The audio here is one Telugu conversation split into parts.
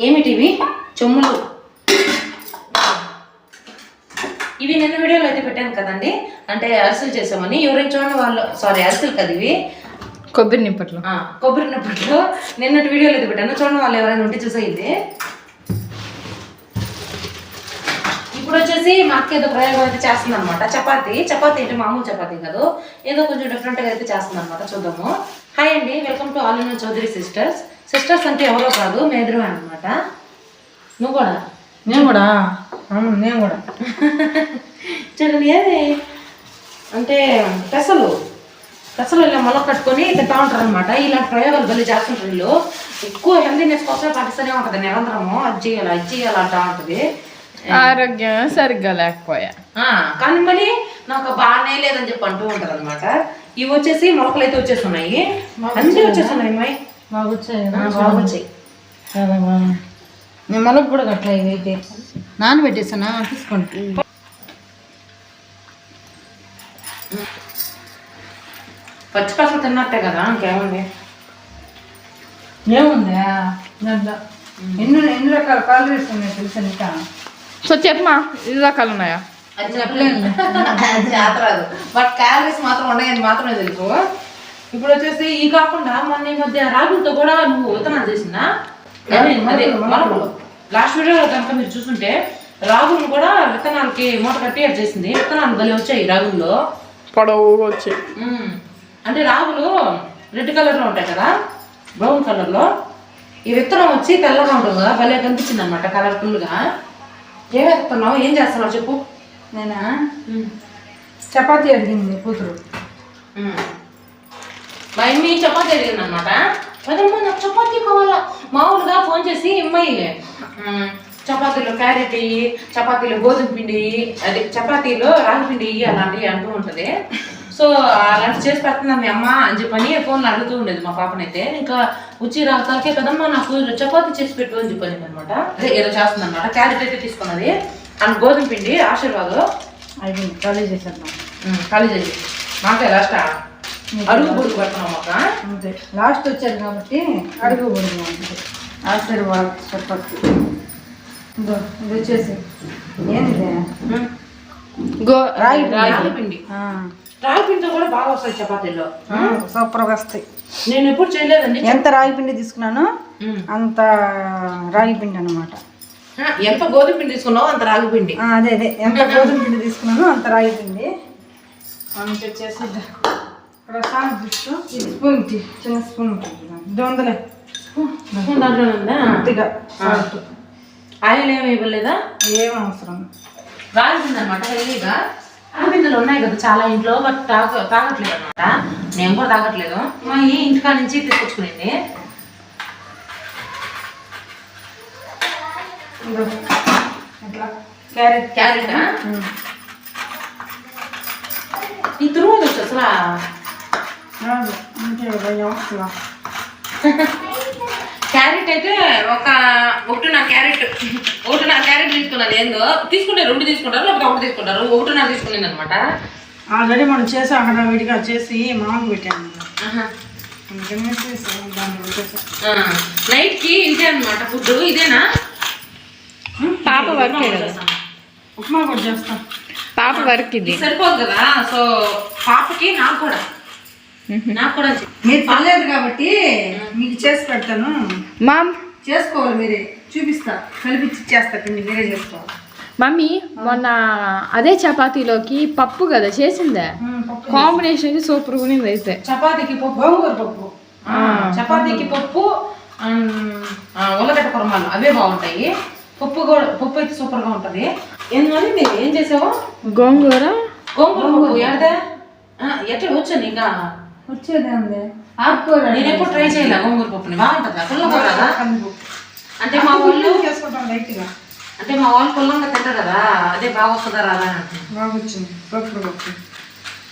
ఏమిటి ఇవి చెమ్ములు? ఇవి నిన్న వీడియోలో అయితే పెట్టాను కదండి, అంటే అరిసెలు చేసామని. ఎవరైనా చూడండి వాళ్ళు, సారీ అరిసెలు కదా ఇవి, కొబ్బరి నిప్పట్లు. కొబ్బరి నిప్పట్లు నిన్నటి వీడియోలో అయితే పెట్టాను, చూడండి వాళ్ళు ఎవరైనా ఉంటే చూసేది. ఇప్పుడు వచ్చేసి మా అక్క ఏదో ప్రయోగం అయితే చేస్తుంది అనమాట. చపాతీ అంటే మామూలు చపాతీ కాదు, ఏదో కొంచెం డిఫరెంట్గా అయితే చేస్తుంది అనమాట. చూద్దాము. హాయ్ అండి, welcome to all in Chowdary sisters. Sisters అంటే ఎవరో కాదు, మేదరు అనమాట. నువ్వు కూడా? నేను కూడా చూడండి, ఏది అంటే పెసలు ఇలా మొలక కట్టుకొని తింటా ఉంటారు అనమాట. ఇలాంటి ప్రయోగాలు బలి చేస్తుంటారు వీళ్ళు. ఎక్కువ హెల్దీనెస్ కోసమే పాటిస్తూనే ఉంటుంది నిరంతరము. అది చేయాలి అంటా ఉంటుంది. ఆరోగ్యం సరిగ్గా లేకపోయా కానీ మళ్ళీ నాకు బాగానే లేదని చెప్పి అంటూ ఉంటారు అనమాట. ఇవి వచ్చేసి మొలకలు అయితే వచ్చేస్తున్నాయి, అన్నీ వచ్చేస్తున్నాయి. అమ్మాయి బాగా వచ్చాయి. చాలా బాగా. నేను మొలక కూడా గట్ల ఇవి అయితే నానబెట్టేసానా, తీసుకోండి. పచ్చిపసలు తిన్నట్టే కదా, ఇంకేముంది? ఏముందా దాంట్లో ఎన్ని రకాల క్యాలరీస్ ఉన్నాయి తెలుసా నీకా? సో చెప్పమా, ఎన్ని రకాలు ఉన్నాయా? అది చెప్పలేదు, అది చేతరాదు. బట్ క్యాలరీస్ మాత్రం ఉన్నాయని మాత్రమే తెలుసు. ఇప్పుడు వచ్చేసి ఈ కాకుండా మొన్న ఈ మధ్య రాగులతో కూడా నువ్వు విత్తనాలు చేసిందా? లాస్ట్ వీడియోలో కనుక మీరు చూస్తుంటే రాగులు కూడా విత్తనాలకి మూట కట్టి అది చేసింది. విత్తనాలు భలే వచ్చాయి రాగుల్లో, పొడవుగా వచ్చాయి. అంటే రాగులు రెడ్ కలర్లో ఉంటాయి కదా, బ్రౌన్ కలర్లో. ఈ విత్తనం వచ్చి తెల్లగా ఉంటుంది కదా, భలే కనిపించింది అనమాట, కలర్ఫుల్గా. ఏం వేస్తున్నావు, ఏం చేస్తున్నావు చెప్పు. నేనా చపాతీ అడిగింది కూతురు. మా అమ్మాయి చపాతీ అడిగింది అనమాట. అదమ్మా నాకు చపాతీ కావాలా. మామూలుగా ఫోన్ చేసి అమ్మాయి చపాతీలో క్యారెట్ ఇయ్యి, చపాతీలో గోధుమ పిండి ఇయ్యి, అదే చపాతీలో రాగి పిండి ఇయ్యి అలాంటివి అంటూ ఉంటుంది. సో అలాంటి చేసి పెడుతుందా మీ అమ్మ అని చెప్పని ఫోన్లో అడుగుతూ ఉండేది మా పాపనైతే. ఇంకా వచ్చి రాకాలకే కదమ్మా నాకు చపాతీ చేసి పెట్టు అని చెప్పని అనమాట. అదే ఏదో చేస్తుంది అనమాట. క్యారెట్ అయితే తీసుకున్నది, అండ్ గోధుమ పిండి ఆశీర్వాదం అయిపోయింది. ఖాళీ చేసేద్దాం. ఖాళీ చేసి మాకే లాస్ట్ అడుగు బుడుగు పెడుతున్నాం అక్క. అంతే, లాస్ట్ వచ్చారు కాబట్టి అడుగు బుడుగు అంతే. ఆశీర్వాద్ చపాతీ ఇది వచ్చేసి ఏంది రాగి పిండి. రాగి పిండితో కూడా బాగా వస్తాయి చపాతీలో, సూపర్గా వస్తాయి. నేను ఎప్పుడు చేయలేదండి. ఎంత రాగి పిండి తీసుకున్నానో అంత రాగి పిండి అనమాట. ఎంత గోధుమ పిండి తీసుకున్నావు అంత రాగి పిండి. అదే ఎంత గోధుమ పిండి తీసుకున్నానో అంత రాగి పిండి. అంత వచ్చేసి ఇక్కడ సాల్ట్ తీసుకో, ఇది స్పూన్ చిన్న స్పూన్ ఉంటుంది, ఇది వందలే దాంట్లో ఉందా కొద్దిగా సాల్ట్. ఆయిల్ ఏమి ఇవ్వలేదా? ఏం అవసరం. రాగి పిండి అనమాట. హెల్దీగా రాగి పిండిలు ఉన్నాయి కదా చాలా ఇంట్లో, బట్ తాగట్లేదు అనమాట. నేను కూడా తాగట్లేదు. మా ఈ ఇంటికా నుంచి తీసుకొచ్చుకునేది. క్యారెట్ ఈ తురుము వచ్చు అసలు క్యారెట్ అయితే ఒకటిన్నర క్యారెట్ తీసుకున్నాను. ఏందో తీసుకుంటే 2 తీసుకుంటారు, లేకపోతే 1 తీసుకుంటారు. 1.5 తీసుకునేది అనమాట. ఆల్రెడీ మనం చేసి అక్కడ విడిగా చేసి మామూలు పెట్టాము. నైట్కి ఇదే అనమాట ఫుడ్. ఇదేనా పాప వర్క్? ఉప్మా కూడా చేస్తాం. పాప వర్క్ ఇది సరిపోదు కదా, సో పాపకి నాకు కూడా మీరు పర్లేదు కాబట్టి మీకు చేసి పెడతాను. మామ్ చేసుకోవాలి, మీరే చూపిస్తా, కలిపిచ్చి చేస్తా. పిండి మీరే చేసుకోవాలి. మమ్మీ మొన్న అదే చపాతీలోకి పప్పు కదా చేసిందే, కాంబినేషన్ సూపర్ ఉన్నది. అయితే చపాతీకి పప్పు, గోంగూర పప్పు, చపాతీకి పప్పు, ఉల్లగడ్డ కుర్మాలు అవే బాగుంటాయి. పప్పు అయితే సూపర్ గా ఉంటది. ఏంటంటే మీరు ఏం చేసావు? గోంగూర పప్పు ఏడదా ఎట్లా వచ్చాను ఇంకా వచ్చేదే ఉంది. నేను ఎప్పుడు ట్రై చేయలే. గోంగూర పప్పుని బాగుంటుందా? పుల్లగా కదా, అంటే మా వాళ్ళు చేసుకుంటాం లైట్గా. అంటే మా వాళ్ళు పుల్లంగా తింటారు కదా, అదే బాగా వస్తుందా రాదా అని. బాగా వచ్చింది. పప్పు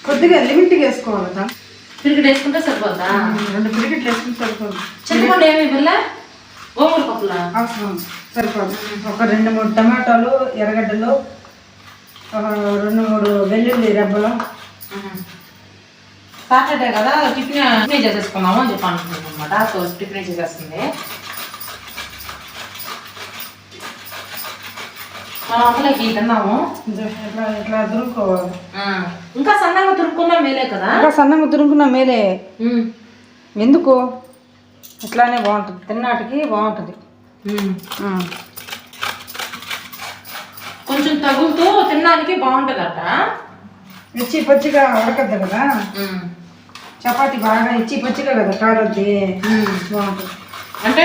కొద్దిగా లిమిట్గా వేసుకోవాలి. పిరికెట్ వేసుకుంటే సరిపోద్దా? 2 పిరికెట్లు వేసుకుంటే సరిపోదు. చింతపండు ఏమి ఇవ్వలే? గోంగూర పప్పులా అవసరం సరిపోదు. ఒక 2-3 టమాటాలు, ఎర్రగడ్డలు, 2-3 వెల్లుల్లి రెబ్బలు. సాటర్డే కదా, టిఫిన్ చేసేసుకున్నాము అని చెప్పి అనుకుంటున్నాం అనమాట. సో టిఫిన్ చేసేస్తుంది. మన అమ్మలకి తిన్నాము. ఇట్లా దురుకోవాలి. ఇంకా సన్నగా తురుక్కున్నా మేలే కదా. ఇంకా సన్నగా దురుకున్నా మేలే. ఎందుకు ఇట్లానే బాగుంటుంది, తిన్నాటికి బాగుంటుంది. కొంచెం తగులుతూ తినడానికి బాగుంటుందట. ఇచ్చి పచ్చిగా ఉడకద్దు కదా, చపాతి బాగా ఇచ్చి పచ్చిగా కదా కారద్ది, బాగుంటుంది. అంటే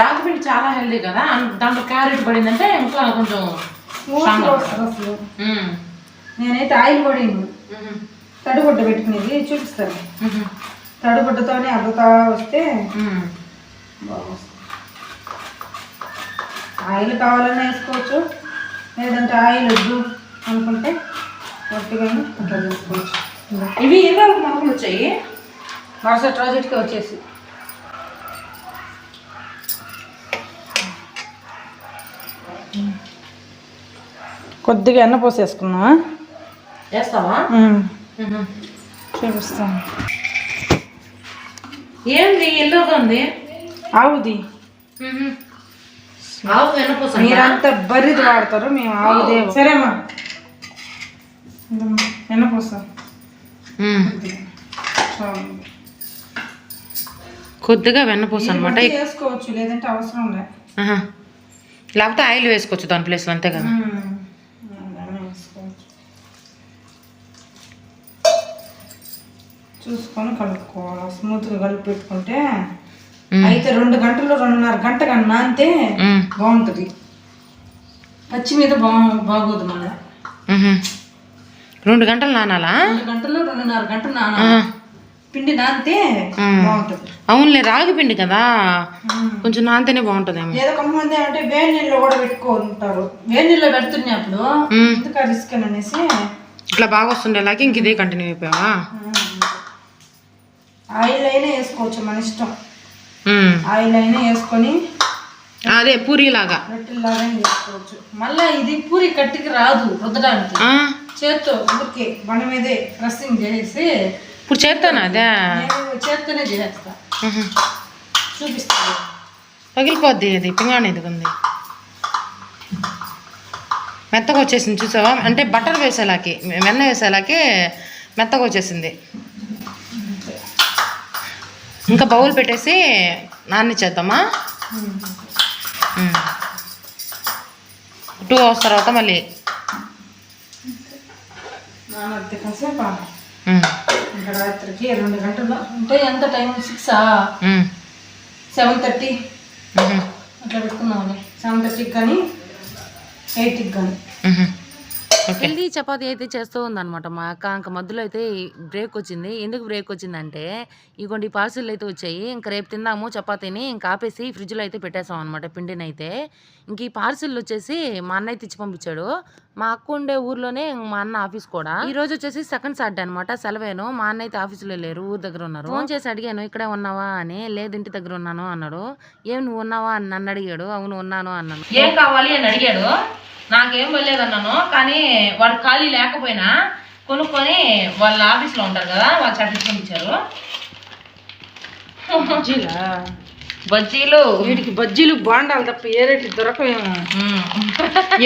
రాగి పిండి చాలా హెల్దీ కదా, దాంట్లో క్యారెట్ పడిందంటే ఇంకా కొంచెం అసలు. నేనైతే ఆయిల్ పడింది, తడిగుడ్డ పెట్టుకునేది చూపిస్తాను. తడిగుడ్డతోనే అద్దుతా వస్తే బాగుంది. ఆయిల్ కావాలన్నా వేసుకోవచ్చు, లేదంటే ఆయిల్ వద్దు అనుకుంటే గట్టిగా అట్లా చేసుకోవచ్చు. ఇవి ఎన్ని రోజులకు మామూలు వచ్చాయి? మరుసటి రోజుకి వచ్చేసి కొద్దిగా ఎన్న పోసేసుకున్నావా? వేస్తావా? చూపిస్తాను. ఏంది ఎల్లోగా ఉంది? ఆవుది. ఆవు వెన్నపూస. మీరంతా బర్రిది వాడతారు, మేము ఆవుదే. సరేమ్మా, వెన్నపూస కొద్దిగా వెన్నపూస అనమాట. వేసుకోవచ్చు, లేదంటే అవసరం లేదు. లేకపోతే ఆయిల్ వేసుకోవచ్చు దాని ప్లేస్లో, అంతే కదా. చూసుకొని కలుపుకోవాలి, స్మూత్గా కలిపి పెట్టుకుంటే. అయితే 2 గంటలు 2.5 గంట కన్నా నానితే బాగుంటుంది. పచ్చి మీద బాగోదు. మళ్ళీ 2 గంటలు నానాలా? 2 గంటలు 2.5 గంటలు నానాలి. పిండి నానితే బాగుంటుంది. అవునులే, రాగి పిండి కదా, కొంచెం నానితేనే బాగుంటుంది. ఏదో కొంతమంది అంటే వేడి నీళ్ళు కూడా పెట్టుకుంటారు. వేడి నీళ్ళు పెడుతున్నప్పుడు ఎందుకు రిస్క్ అనేసి ఇట్లా బాగా వస్తుండేలాగా ఇంక ఇదే కంటిన్యూ అయిపోయావా? ఆయిల్ అయినా వేసుకోవచ్చు, మన ఇష్టం. ఆయిల్ అయినా వేసుకొని అదే పూరి లాగా రొట్టెలాగా చేసుకోవచ్చు. మళ్ళా ఇది పూరి కట్టికి రాదు రుద్దడానికి, చేత్తో ఊరికే మన మీదే ప్రెస్సింగ్ చేసి. ఇప్పుడు చేస్తాను, అదే చేత్తోనే చేస్తా, చూపిస్తాను. పగిలిపోద్ది, అది పింగాణి ఎదుగుంది, మెత్తగా వచ్చేసింది. చూసావా? అంటే బటర్ వేసేలాకి, వెన్న వేసేలాకి మెత్తగా వచ్చేసింది. ఇంకా బౌల్ పెట్టేసి నాన్ని చేద్దామా? 2 అవర్స్ తర్వాత మళ్ళీ ఇంకా రాత్రికి 2 గంటలు అంటే ఎంత టైం? 6 7:30 అట్లా పెట్టుకున్నామని. 7:30కి కానీ 8కి కానీ. హెల్దీ చపాతీ అయితే చేస్తూ ఉందన్నమాట మా అక్క. ఇంకా మధ్యలో అయితే బ్రేక్ వచ్చింది. ఎందుకు బ్రేక్ వచ్చిందంటే ఇగోండి పార్సిల్ అయితే వచ్చాయి. ఇంకా రేపు తిందాము చపాతీని, ఇంకా ఆపేసి ఫ్రిడ్జ్లో అయితే పెట్టేసాం అనమాట పిండిని అయితే. ఇంక ఈ పార్సిల్ వచ్చేసి మా అన్న అయితే ఇచ్చి పంపించాడు. మా అక్క ఉండే ఊర్లోనే మా అన్న ఆఫీస్ కూడా. ఈ రోజు వచ్చేసి సెకండ్ సాటర్డే అనమాట, సెలవేను. మా అన్న అయితే ఆఫీసులో లేరు, ఊరు దగ్గర ఉన్నారు. ఫోన్ చేసి అడిగాను ఇక్కడే ఉన్నావా అని. లేదు ఇంటి దగ్గర ఉన్నాను అన్నాడు. ఏం నువ్వు ఉన్నావా అని నన్ను అడిగాడు. అవును ఉన్నాను అన్నాను. ఏం కావాలి అని అడిగాడు. నాకేం వెళ్ళలేదన్నాను, కానీ వాడు ఖాళీ లేకపోయినా కొనుక్కొని వాళ్ళ ఆఫీస్లో ఉంటారు కదా, వాళ్ళు చట్టించుకొని ఇచ్చారు. బజ్జీలు, వీటికి బజ్జీలు బాగుండాలి తప్ప ఏ రేట్లు దొరకవేమో.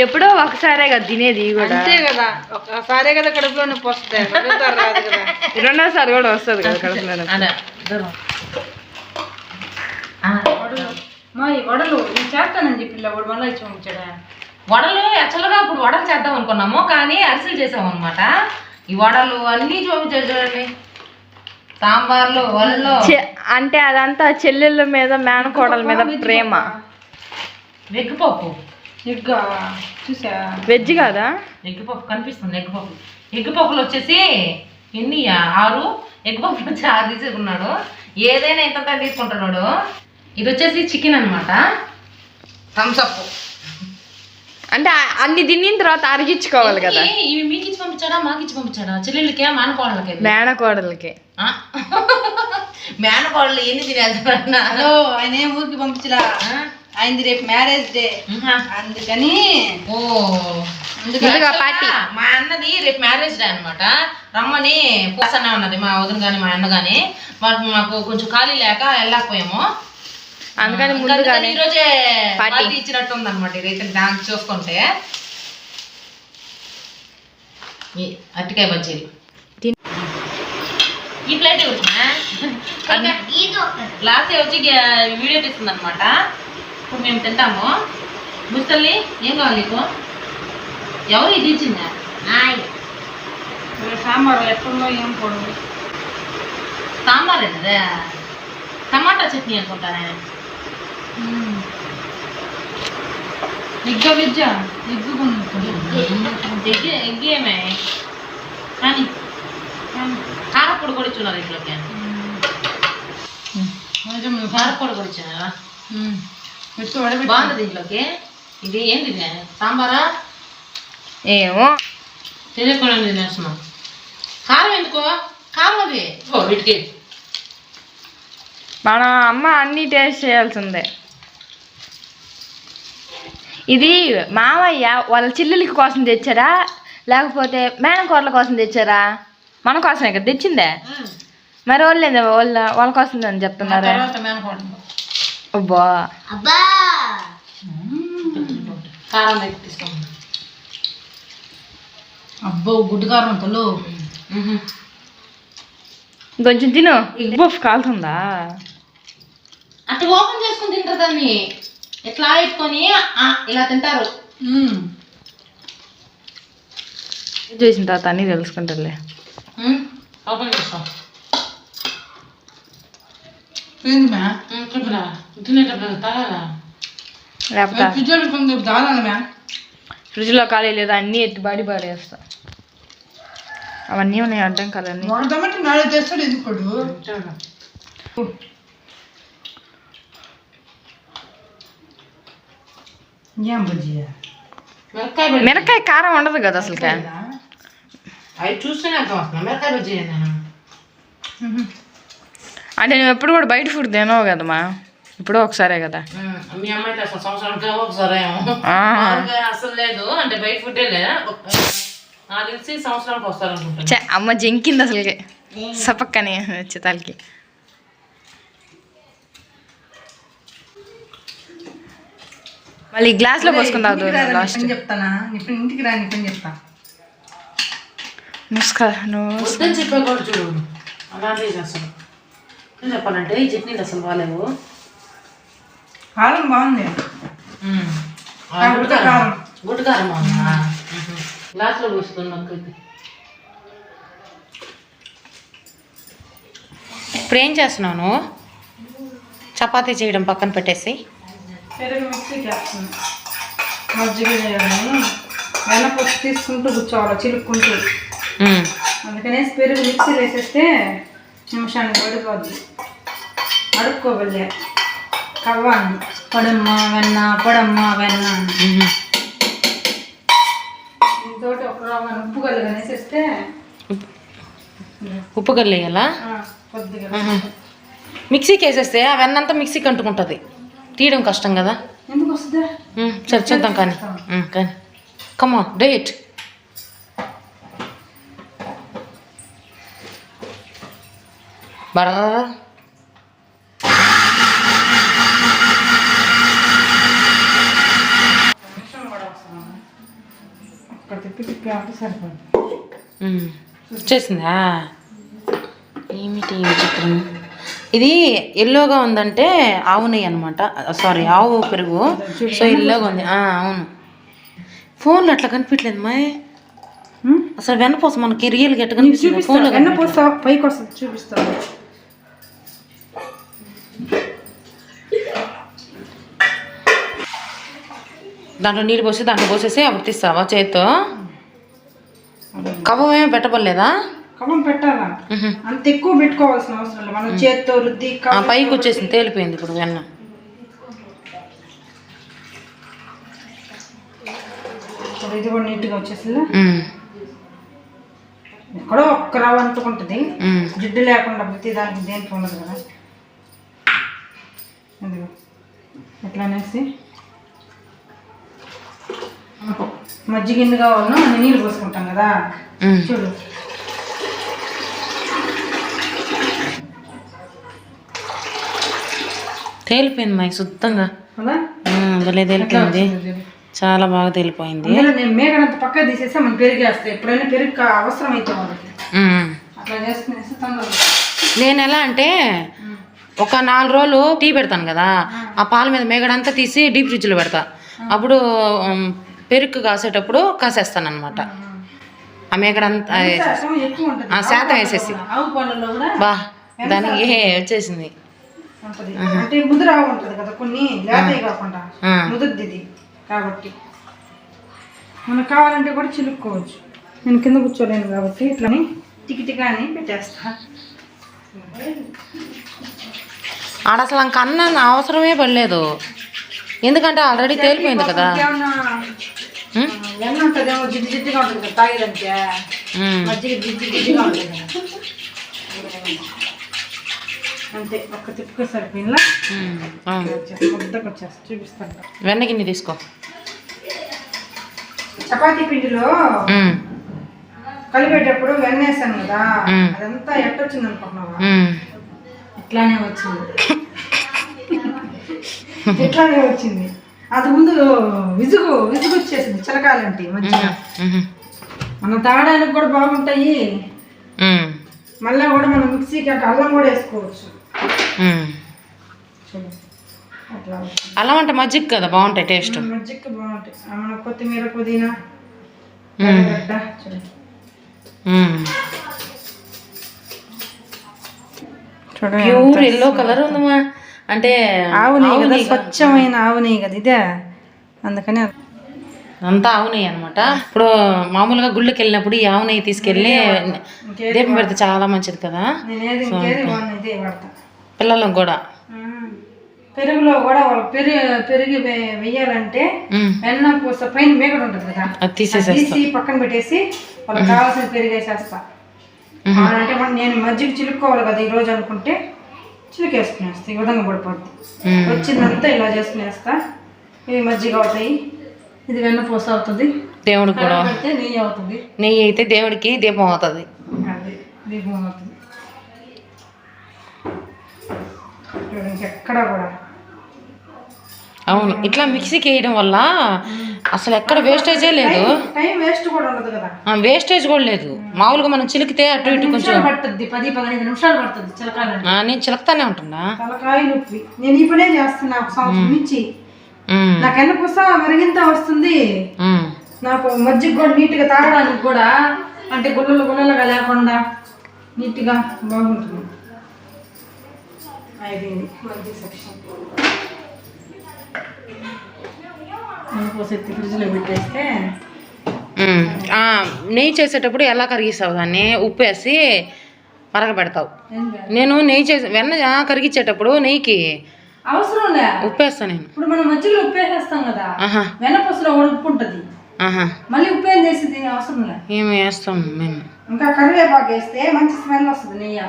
ఎప్పుడో ఒకసారే కదా తినేది కూడా. అంతే కదా, ఒకసారే కదా కడుపులోనే పోస్తాయి, రాదు కదా. 2సారి కూడా వస్తుంది కదా కడుపులోనే. మా ఈ వడలు నేను చేస్తానని చెప్పి వాడు మళ్ళీ ఇచ్చి పంపించాడా? వడలు యాక్చువల్గా ఇప్పుడు వడలు చేద్దాం అనుకున్నాము, కానీ అరిసెలు చేసాము అనమాట. ఈ వడలు అన్నీ చూపించారు చూడండి, సాంబార్లు, వడలు. అంటే అదంతా చెల్లెళ్ళ మీద మేనకోడల మీద ప్రేమ. ఎగ్ పప్పు, ఎగ్ చూసా, వెజ్ కాదా? ఎగ్ పప్పు కనిపిస్తుంది. ఎగ్ పప్పు, ఎగ్ పప్పులు వచ్చేసి ఎన్ని 6 ఎగ్ పప్పులు వచ్చి 6 తీసుకున్నాడు. ఏదైనా ఎంత తీసుకుంటున్నాడు. ఇది వచ్చేసి చికెన్ అనమాట, థమ్స్అప్. అంటే అన్ని తిన్న తర్వాత అరిగించుకోవాలి కదా. ఇవి మీకు ఇచ్చి పంపించాడా మాకు ఇచ్చి పంపించాడా? చెల్లెళ్ళకి మేనకోడలకి? మేనకోడలకి. మేనకోడలు ఎన్ని తినేస్తారన్నా? హలో, ఆయన ఏం ఊరికి పంపించలా, ఆయనది రేపు మ్యారేజ్ డే అందుకని. పార్టీ. మా అన్నది రేపు మ్యారేజ్ డే అనమాట, రమ్మని పోసనే ఉన్నది మా వదిన గాని మా అన్న గాని. మాకు కొంచెం ఖాళీ లేక వెళ్ళకపోయాము, అందుకని ముందుగానే ఈరోజే పార్టీ ఇచ్చినట్టు ఉంది అనమాట. ఇదైతే దానికి చూసుకుంటే ఈ అరటికాయ బజ్జీలు ఈ ప్లేట్ వచ్చినా లాస్ట్ వచ్చి వీడియో తీస్తుంది అనమాట. ఇప్పుడు మేము తింటాము. ముస్తల్లి ఏం కావాలి నీకు? ఎవరు ఇది ఇచ్చిందా? సాంబార్ ఎట్టుందో ఏం పొడవు. సాంబార్ ఏంటదే? టమాటా చట్నీ అనుకుంటా నేను. ఎగ్గ వెజ్జా? ఎగ్గు ఏమే కానీ కారపొడి కూడా ఇచ్చున్నారు ఇంట్లోకి. కారపొడి కూడా ఇచ్చినారా? బాగుంది ఇంట్లోకి. ఇది ఏంటి సాంబారా? ఏమో తెలియకుండా తినేస్తున్నాం. కారం ఎందుకో? కారం అది వీటికి మన అమ్మ అన్నీ టేస్ట్ చేయాల్సిందే. ఇది మామయ్య వాళ్ళ చెల్లెలకి కోసం తెచ్చారా లేకపోతే మేనకోడల కోసం తెచ్చారా? మన కోసమే కదా తెచ్చిందే. మరి వాళ్ళు వాళ్ళ కోసం అని చెప్తున్నారా? అబ్బా కారం తెప్పిస్తాం. అబ్బో గుడ్డు కారం తల్లు. కొంచెం తిను. బఫ్ కాలుతుందా? అట్లా ఓపెన్ చేసుకుని తింటారు దాన్ని. ఎట్లా పెట్టుకొని ఇలా తింటారు. చేసిన తర్వాత అన్నీ తెలుసుకుంటారులే. ఓపెన్ చేస్తాం. చెప్పరా తినేటప్పుడు తాగాలా? లేకపోతే ఫ్రిడ్జ్లో ఖాళీ లేదా అన్నీ ఎత్తి బాడీ పాడేస్తా. అవన్నీ ఉన్నాయి అడ్డం కలన్నీ. మిరకాయ కారం ఉండదు కదా అసలు. అవి చూస్తేనే అర్థం వస్తున్నా మిరకాయ బజ్జీ. అంటే నువ్వు ఎప్పుడు కూడా బయట ఫుడ్ తినవు కదమ్మా, ఎప్పుడో ఒకసారే కదా. మీ అమ్మాయికి అసలు సంవత్సరానికి ఒకసారి అసలు లేదు అంటే బయట ఫుడ్డే లేదా? నాకు తెలిసి సంవత్సరానికి వస్తారు అనుకుంటా. అమ్మ జంకింది అసలుకి సపక్కని వచ్చే తలకి. మళ్ళీ గ్లాస్లో పోసుకుందావు లాస్ట్. చెప్తానా ఇప్పుడు ఇంటికి రాని పని చెప్తా. వద్దని చెప్పే కూడా చూడు అలాంటివి. అసలు ఏం చెప్పాలంటే ఈ చట్నీలు అసలు బాగాలేవు. కారం బాగుంది. గుడ్డు కారం బాగుందా? గ్లాస్లో పోస్తుంది అక్కడికి. ఇప్పుడు ఏం చేస్తున్నాను? చపాతీ చేయడం పక్కన పెట్టేసి పెరుగు మిక్సీకి వేస్తుంది. మజ్జిగ చేయాలని వెనకొచ్చి తీసుకుంటూ కూర్చోవాలి చిలుక్కుంటూ. అందుకనేసి పెరుగు మిక్సీలో వేసేస్తే నిమిషానికి పడిపోద్ది. అడుక్కోబల్లే కవ్వాన్ని పొడమ్మ వెన్న పొడమ్మ వెన్న. దీంతో ఒక రవ్వ ఉప్పు కలుగు వేసేస్తే ఉప్పు కల్లు వేయాలా? కొద్దిగా మిక్సీకి వేసేస్తే ఆ వెన్నంతా మిక్సీకి అంటుకుంటుంది. తీయడం కష్టం కదా. ఎందుకు వస్తుందా? సరే చూద్దాం కానీ కానీ కమాన్ డేట్. బరా తిప్పి తిప్పి అంటే సరిపోదు. వచ్చేసిందా? ఏమిటి చిత్రం? ఇది ఎల్లోగా ఉందంటే ఆవు నెయ్యి అనమాట. సారీ ఆవు పెరుగు. సో ఎల్లోగా ఉంది. అవును. ఫోన్లో అట్లా కనిపించలేదు మా. అసలు వెన్నపోస మనకి రియల్గా ఎట్లా కనిపిస్తుంది? ఫోన్లో వెన్నపోస పైకి వస్తుంది చూపిస్తాను. దాంట్లో నీళ్ళు పోసి దాంట్లో పోసేసి అప్పుడు తీస్తావా చేతితో? కవ్వం ఏమి పెట్టబడలేదా? కవ్వం పెట్టాలా? అంత ఎక్కువ పెట్టుకోవాల్సిన అవసరం లేదు. మనం చేతితో రుద్ది పైకి వచ్చేసింది, తేలిపోయింది ఇప్పుడు వెన్న. ఇది కూడా నీట్గా వచ్చేసిందా? ఎక్కడో ఒక్క రవ్వ అంటుకుంటుంది. జిడ్డు లేకుండా ప్రతి దానికి దేనికి ఉండదు కదా. అదిగో ఎట్లా అనేసి మజ్జిగ ఎన్ని కావాలనో అన్ని నీళ్ళు పోసుకుంటాం కదా. చూడు తేలిపోయింది మా శుద్ధంగా. కదా భలే తేలిపోయింది. చాలా బాగా తెలిపోయింది. అందులో నేను మేకడంత పక్క తీసేసి మనం పెరిగి వేస్తాయి. ఎప్పుడైనా పెరుగు అవసరం అయితే వాళ్ళకి అట్లా చేసుకునేసి తొందరగా. నేను ఎలా అంటే ఒక 4 రోజులు టీ పెడతాను కదా, ఆ పాల మీద మేగడంతా తీసి డీప్ ఫ్రిడ్జ్లో పెడతా. అప్పుడు పెరుగు కాసేటప్పుడు కాసేస్తాను అనమాట. ఆ మేగడంతా ఎక్కువ ఉంటుంది శాతం వేసేసి ఆవు పాలలో కూడా బా దానికి వచ్చేసింది. అంటే ముదురు ఆవు ఉంటుంది కదా, కొన్ని లేతవి కాకుండా ముదురుది ఇది కాబట్టి మనకు కావాలంటే కూడా చిలుక్కోవచ్చు. నేను కింద కూర్చోలేను కాబట్టి ఇట్లని టికిటిగా అని పెట్టేస్తా. ఆడ అసలు ఇంక అన్న అవసరమే పడలేదు, ఎందుకంటే ఆల్రెడీ తేలిపోయింది కదా. వెన్న ఉంటుందేమో జిడ్డు జిడ్డుగా ఉంటుంది కదా తాగేదంటే, మజ్జిగ జిడ్డు జిడ్డుగా ఉంటుంది కదా. అంతే ఒక్క తిప్పుకు సరిపోయిందా ముద్దకు వచ్చేస్తా చూపిస్తాను. వెన్న గిన్నె తీసుకో. చపాతీ పిండిలో కలిపేటప్పుడు వెన్న వేసాను కదా, అదంతా ఎట్టొచ్చింది అనుకుంటున్నావా? ఇట్లానే వచ్చింది. ఇట్లానే వచ్చింది. అది ముందు విసుగు వచ్చేసింది చిలకాలంటే మంచిగా. మనం తాగడానికి కూడా బాగుంటాయి. మళ్ళీ కూడా మనం మిక్సీకి అట్లా అల్లం కూడా వేసుకోవచ్చు. అల్లం అంటే మజ్జిగ కదా బాగుంటాయి, టేస్ట్ మజ్జిగ బాగుంటాయి. మన కొత్తిమీర పుదీనా గడ్డ చూడండి. ప్యూర్ ఎల్లో కలర్ ఉందమ్మా. అంటే ఆవు నెయ్యి కదా, స్వచ్ఛమైన ఆవు నెయ్యి కదా ఇదే, అందుకని అంతా ఆవు నెయ్యి అనమాట. ఇప్పుడు మామూలుగా గుళ్ళకి వెళ్ళినప్పుడు ఈ ఆవు నెయ్యి తీసుకెళ్ళి దీపం పెడితే చాలా మంచిది కదా. పిల్లలకు కూడా పెరుగులో కూడా పెరుగు వెయ్యాలంటే వెన్న పూస పైన మేకడ ఉంటుంది కదా, అది తీసి పక్కన పెట్టేసి వాళ్ళకి కావాల్సిన పెరుగు వేసేస్తా. అంటే నేను మజ్జిగ చిలుక్కోవాలి కదా ఈ రోజు అనుకుంటే చిలుకేసుకునేస్తా. ఈ విధంగా పడిపోద్ది. వచ్చిందంతా ఇలా చేసుకునేస్తా. ఇవి మజ్జిగ అవుతాయి, ఇది వెన్న పూస అవుతుంది, దేవుడు కూడా నెయ్యి అవుతుంది. నెయ్యి అయితే దేవుడికి దీపం అవుతుంది. అది దీపం అవుతుంది. ఎక్కడ కూడా అవును, ఇట్లా మిక్సీకి వేయడం వల్ల అసలు ఎక్కడ వేస్టేజే లేదు, టైం వేస్ట్ కూడా ఉండదు కదా. వేస్టేజ్ కూడా లేదు. మామూలుగా మనం చిలికితే అటు ఇటు కొంచెం పడుతుంది, 10-15 నిమిషాలు పడుతుంది చిలకాలంటే. నేను చిలకతానే ఉంటున్నా. తలకాయ నొప్పి. నేను ఈ పనే చేస్తున్నా ఒక సంవత్సరం నుంచి. నాకు ఎన్న పూస మరిగింత వస్తుంది. నాకు మజ్జిగ కూడా నీట్గా తాగడానికి కూడా, అంటే గుల్లలుగా లేకుండా నీట్గా బాగుంటుంది. అయిపోయింది మజ్జిగ సెక్షన్. పూసెత్తి ఫ్రిడ్జ్లో పెట్టేస్తే నెయ్యి చేసేటప్పుడు ఎలా కరిగిస్తావు దాన్ని? ఉప్పు వేసి మరగబెడతావు. నేను నెయ్యి వెన్న కరిగించేటప్పుడు నెయ్యికి అవసరం లే ఉప్పు వేస్తాను నేను. ఇప్పుడు మనం మజ్జిగలో ఉప్పు వేసేస్తాం కదా, వెన్నపూసలో ఉప్పు ఉంటుంది, మళ్ళీ ఉప్పు ఏం చేసేది అవసరం లే. ఏమి వేస్తాం మేము. ఇంకా కరివేపాకు వేస్తే మంచి స్మెల్ వస్తుంది నెయ్యి.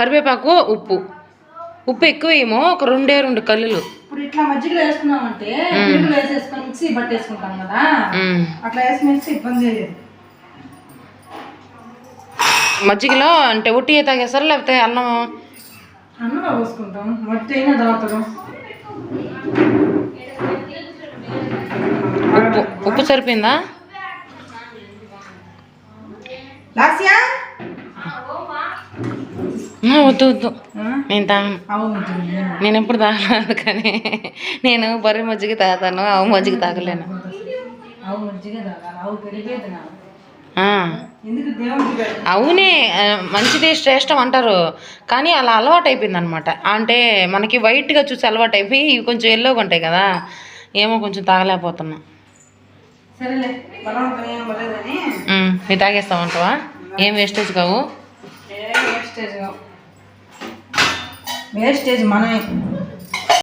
కరివేపాకు ఉప్పు ఎక్కువ ఏమో, ఒక 2 కల్లులు. ఇప్పుడు ఇట్లా మజ్జిగలో వేసుకున్నామంటే పెరుగులో వేసేసుకొని మిక్సీ పట్టేసుకుంటాం కదా, అట్లా వేసి మిక్సీ ఇబ్బంది లేదు. మజ్జిగలో అంటే ఉట్టి తాగేస్తారా లేకపోతే అన్నం పోసుకుంటాం, మట్టి అయినా తాగుతాం. ఉప్పు సరిపోయిందా? వద్దు నేను తాగను. నేను ఎప్పుడు తాగలేదు, కానీ నేను బర్రె మజ్జిగ తాగుతాను, ఆవు మజ్జిగ తాగలేను. అవునే మంచిది, శ్రేష్టం అంటారు, కానీ అలా అలవాటు అయిపోయింది అనమాట. అంటే మనకి వైట్గా చూసి అలవాటు అయిపోయి ఇవి కొంచెం ఎల్లోగా ఉంటాయి కదా, ఏమో కొంచెం తాగలేకపోతున్నా. మీరు తాగేస్తామంటావా? ఏం వేస్టేజ్ కావు. వేస్టేజ్ మనమే